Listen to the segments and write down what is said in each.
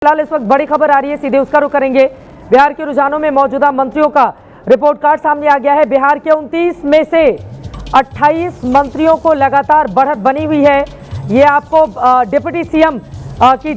फिलहाल इस वक्त बड़ी खबर आ रही है, सीधे उसका रुख करेंगे। बिहार के रुझानों में मौजूदा मंत्रियों का रिपोर्ट कार्ड सामने आ गया है। बिहार के 29 में से 28 मंत्रियों को लगातार बढ़त बनी हुई है। ये आपको डिप्टी सीएम की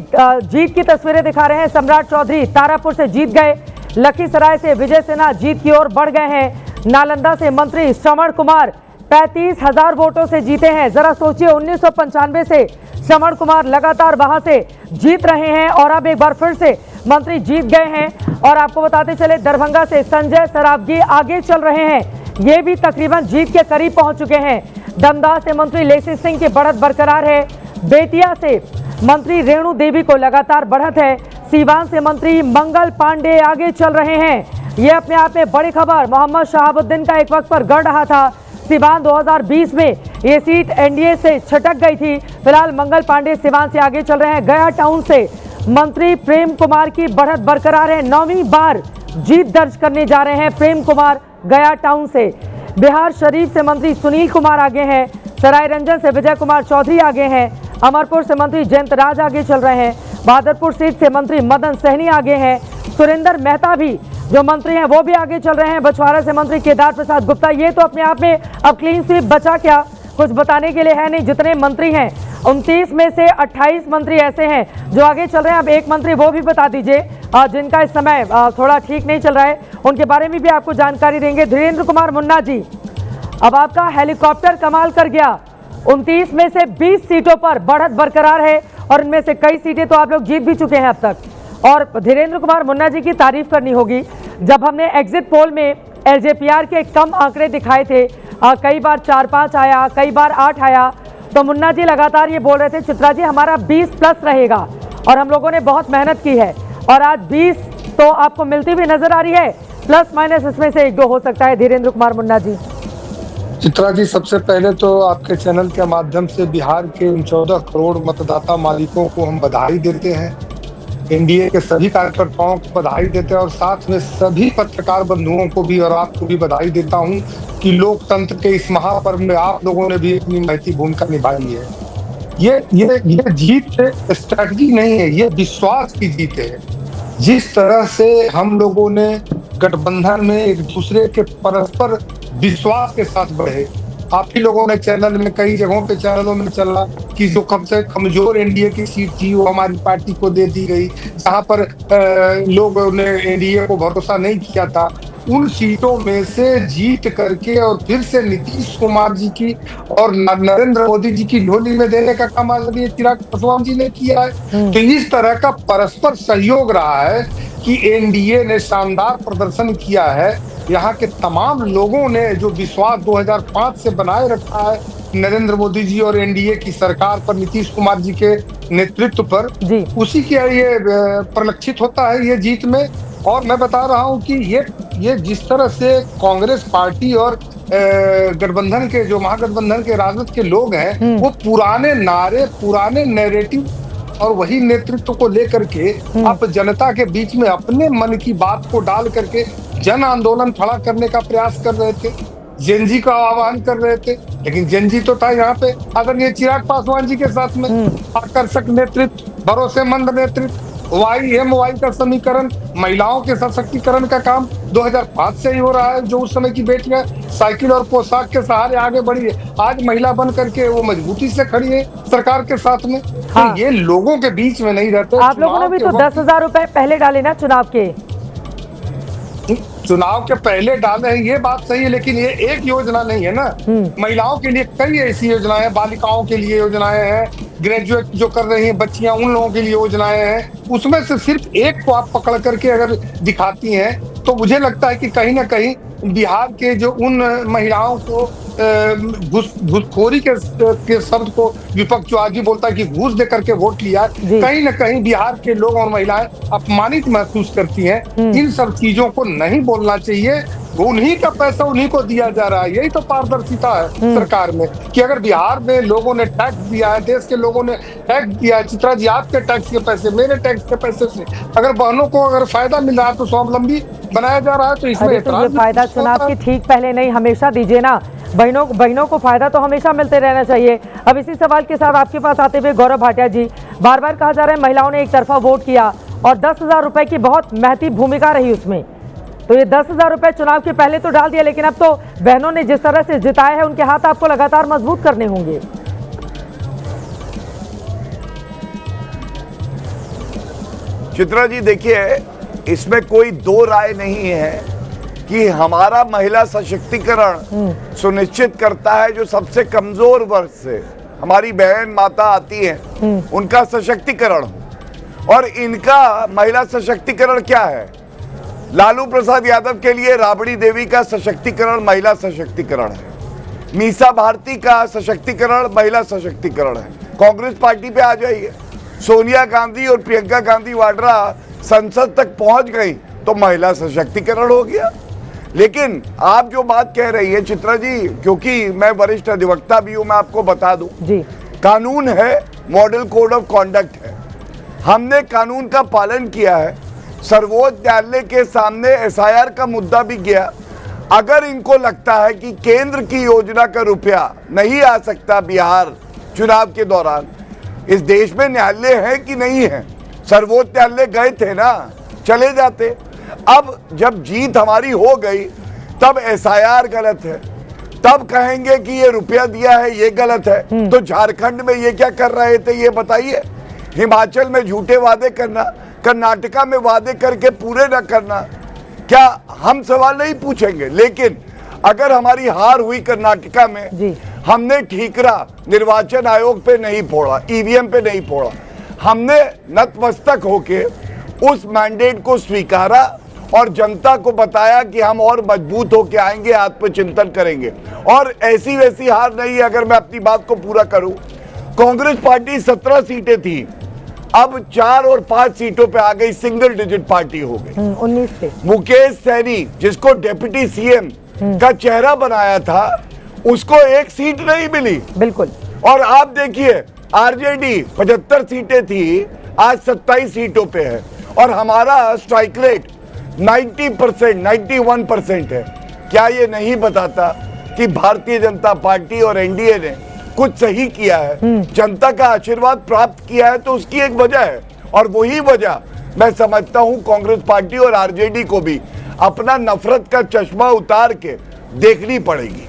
जीत की तस्वीरें दिखा रहे हैं। सम्राट चौधरी तारापुर से जीत गए, लखीसराय से विजय सिन्हा जीत की ओर बढ़ गए हैं, नालंदा से मंत्री श्रवण कुमार 35,000 वोटों से जीते हैं। जरा सोचिए, 1995 से श्रवण कुमार लगातार वहां से जीत रहे हैं और अब एक बार फिर से मंत्री जीत गए हैं। और आपको बताते चले, दरभंगा से संजय सरावगी आगे चल रहे हैं, ये भी तकरीबन जीत के करीब पहुंच चुके हैं। दमदाह से मंत्री लेसी सिंह की बढ़त बरकरार है। बेतिया से मंत्री रेणु देवी को लगातार बढ़त है। सीवान से मंत्री मंगल पांडे आगे चल रहे हैं। ये अपने आप में बड़ी खबर। मोहम्मद शहाबुद्दीन का एक वक्त पर गढ़ रहा था। सीवान 2020 में ये सीट एनडीए से छटक गई थी। फिलहाल मंगल पांडे सीवान से आगे चल रहे हैं। गया टाउन से मंत्री प्रेम कुमार की बढ़त बरकरार है। 9वीं बार जीत दर्ज करने जा रहे हैं प्रेम कुमार गया टाउन से। बिहार शरीफ से मंत्री सुनील कुमार आगे हैं। सरायरंजन से विजय कुमार चौधरी आगे हैं। अमरपुर से मंत्री जयंत राज आगे चल रहे हैं। बहादुरपुर सीट से मंत्री मदन सहनी आगे हैं। सुरेंद्र मेहता भी जो मंत्री हैं वो भी आगे चल रहे हैं। बछवाड़ा से मंत्री केदार प्रसाद गुप्ता। ये तो अपने आप में अब क्लीन स्वीप बचा क्या, कुछ बताने के लिए है नहीं। जितने मंत्री हैं 29 में से 28 मंत्री ऐसे हैं जो आगे चल रहे हैं। अब एक मंत्री वो भी बता दीजिए जिनका इस समय थोड़ा ठीक नहीं चल रहा है, उनके बारे में भी आपको जानकारी देंगे। धीरेन्द्र कुमार मुन्ना जी, अब आपका हेलीकॉप्टर कमाल कर गया। 29 में से 20 सीटों पर बढ़त बरकरार है और इनमें से कई सीटें तो आप लोग जीत भी चुके हैं अब तक। और धीरेन्द्र कुमार मुन्ना जी की तारीफ करनी होगी। जब हमने एग्जिट पोल में एलजेपीआर के कम आंकड़े दिखाए थे, कई बार 4-5 आया, कई बार 8 आया, तो मुन्ना जी लगातार ये बोल रहे थे, चित्रा जी हमारा 20 प्लस रहेगा और हम लोगों ने बहुत मेहनत की है। और आज 20 तो आपको मिलती हुई नजर आ रही है। प्लस माइनस इसमें से 1-2 हो सकता है। धीरेन्द्र कुमार मुन्ना जी। चित्रा जी, सबसे पहले तो आपके चैनल के माध्यम से बिहार के उन 14 करोड़ मतदाता मालिकों को हम बधाई देते हैं। एनडीए के सभी कार्यकर्ताओं को बधाई देते हैं और साथ में सभी पत्रकार बंधुओं को भी और आपको भी बधाई देता हूं कि लोकतंत्र के इस महापर्व में आप लोगों ने भी अपनी महती भूमिका निभाई है। ये जीत स्ट्रैटेजी नहीं है, ये विश्वास की जीत है। जिस तरह से हम लोगों ने गठबंधन में एक दूसरे के परस्पर विश्वास के साथ बढ़े, आप ही लोगों ने चैनल में कई जगहों पे चैनलों में चला कि जो कम से कमजोर एनडीए की सीट थी वो हमारी पार्टी को दे दी गई। जहां पर लोगों ने एनडीए को भरोसा नहीं किया था, उन सीटों में से जीत करके और फिर से नीतीश कुमार जी की और नरेंद्र मोदी जी की झोली में देने का काम आदरणीय चिराग पासवान जी ने किया है। तो इस तरह का परस्पर सहयोग रहा है कि एनडीए ने शानदार प्रदर्शन किया है। यहाँ के तमाम लोगों ने जो विश्वास 2005 से बनाए रखा है नरेंद्र मोदी जी और एनडीए की सरकार पर, नीतीश कुमार जी के नेतृत्व पर, उसी के ये परिलक्षित होता है ये जीत में। और मैं बता रहा हूँ कि ये जिस तरह से कांग्रेस पार्टी और गठबंधन के जो महागठबंधन के राजद के लोग हैं, वो पुराने नारे, पुराने नैरेटिव और वही नेतृत्व को लेकर के आप जनता के बीच में अपने मन की बात को डाल करके जन आंदोलन खड़ा करने का प्रयास कर रहे थे, जेनजी का आह्वान कर रहे थे। लेकिन जेनजी तो था यहाँ पे आदरणीय चिराग पासवान जी के साथ में आकर्षक नेतृत्व, भरोसेमंद नेतृत्व, YMY का समीकरण, महिलाओं के सशक्तिकरण का काम 2005 से ही हो रहा है। जो उस समय की बेटियां साइकिल और पोशाक के सहारे आगे बढ़ी है, आज महिला बन करके वो मजबूती से खड़ी है सरकार के साथ में। हाँ। तो ये लोगों के बीच में नहीं रहते। आप लोगों ने भी तो 10,000 रुपए पहले डाले ना चुनाव के पहले डाले हैं, ये बात सही है, लेकिन ये एक योजना नहीं है ना। महिलाओं के लिए कई ऐसी योजनाएं हैं, बालिकाओं के लिए योजनाएं हैं, ग्रेजुएट जो कर रही हैं बच्चियां उन लोगों के लिए योजनाएं हैं। उसमें से सिर्फ एक को आप पकड़ करके अगर दिखाती हैं तो मुझे लगता है कि कहीं ना कहीं बिहार के जो उन महिलाओं को घूसखोरी के शब्द को विपक्ष जो आज ही बोलता है कि घूस दे करके वोट लिया, कहीं ना कहीं बिहार के लोग और महिलाएं अपमानित महसूस करती हैं। इन सब चीजों को नहीं बोलना चाहिए। उन्हीं का पैसा उन्हीं को दिया जा रहा है। यही तो पारदर्शिता है सरकार में कि अगर बिहार में लोगों ने टैक्स दिया है, देश के लोगों ने टैक्स दिया है, चित्रा जी आपके टैक्स के पैसे, मेरे टैक्स के पैसे से अगर बहनों को अगर फायदा मिल रहा है तो स्वावलंबी बनाया जा रहा है, तो इसमें ये फायदा चुनाव की ठीक पहले नहीं हमेशा दीजिए ना। बहनों को फायदा तो हमेशा मिलते रहना चाहिए। अब इसी सवाल के साथ आपके पास आते हुए गौरव भाटिया जी, बार बार कहा जा रहा है महिलाओं ने एक तरफा वोट किया और 10,000 रुपए की बहुत महती भूमिका रही उसमें। तो ये 10,000 रुपए चुनाव के पहले तो डाल दिया, लेकिन अब तो बहनों ने जिस तरह से जिताए हैं उनके हाथ आपको लगातार मजबूत करने होंगे। चित्रा जी देखिए, इसमें कोई दो राय नहीं है कि हमारा महिला सशक्तिकरण सुनिश्चित करता है जो सबसे कमजोर वर्ग से हमारी बहन माता आती हैं उनका सशक्तिकरण हो। और इनका महिला सशक्तिकरण क्या है? लालू प्रसाद यादव के लिए राबड़ी देवी का सशक्तिकरण महिला सशक्तिकरण है, मीसा भारती का सशक्तिकरण महिला सशक्तिकरण है। कांग्रेस पार्टी पे आ जाइए, सोनिया गांधी और प्रियंका गांधी वाड्रा संसद तक पहुंच गई तो महिला सशक्तिकरण हो गया। लेकिन आप जो बात कह रही है चित्रा जी, क्योंकि मैं वरिष्ठ अधिवक्ता भी हूं, मैं आपको बता दूं जी, कानून है, मॉडल कोड ऑफ कॉन्डक्ट है, हमने कानून का पालन किया है। सर्वोच्च न्यायालय के सामने एसआईआर का मुद्दा भी गया। अगर इनको लगता है कि केंद्र की योजना का रुपया नहीं आ सकता बिहार चुनाव के दौरान, इस देश में न्यायालय है कि नहीं है? सर्वोच्च न्यायालय गए थे ना, चले जाते। अब जब जीत हमारी हो गई तब एसआईआर गलत है, तब कहेंगे कि ये रुपया दिया है ये गलत है। तो झारखंड में ये क्या कर रहे थे ये बताइए? हिमाचल में झूठे वादे करना, कर्नाटका में वादे करके पूरे न करना, क्या हम सवाल नहीं पूछेंगे? लेकिन अगर हमारी हार हुई कर्नाटका में जी, हमने ठीकरा निर्वाचन आयोग पे नहीं फोड़ा, ईवीएम पे नहीं फोड़ा, हमने नतमस्तक होके उस मैंडेट को स्वीकारा और जनता को बताया कि हम और मजबूत होके आएंगे, आत्मचिंतन करेंगे। और ऐसी वैसी हार नहीं है। अगर मैं अपनी बात को पूरा करूं, कांग्रेस पार्टी 17 सीटें थी, अब 4 और 5 सीटों पे आ गई, सिंगल डिजिट पार्टी हो गई। 19 से मुकेश सैनी जिसको डिप्टी सीएम का चेहरा बनाया था, उसको 1 सीट नहीं मिली। बिल्कुल। और आप देखिए आरजेडी 75 सीटें थी, आज 27 सीटों पे है। और हमारा स्ट्राइक रेट 90%, 91% है। क्या ये नहीं बताता कि भारतीय जनता पार्टी और एनडीए ने कुछ सही किया है, जनता का आशीर्वाद प्राप्त किया है? तो उसकी एक वजह है, और वही वजह मैं समझता हूं कांग्रेस पार्टी और आरजेडी को भी अपना नफरत का चश्मा उतार के देखनी पड़ेगी।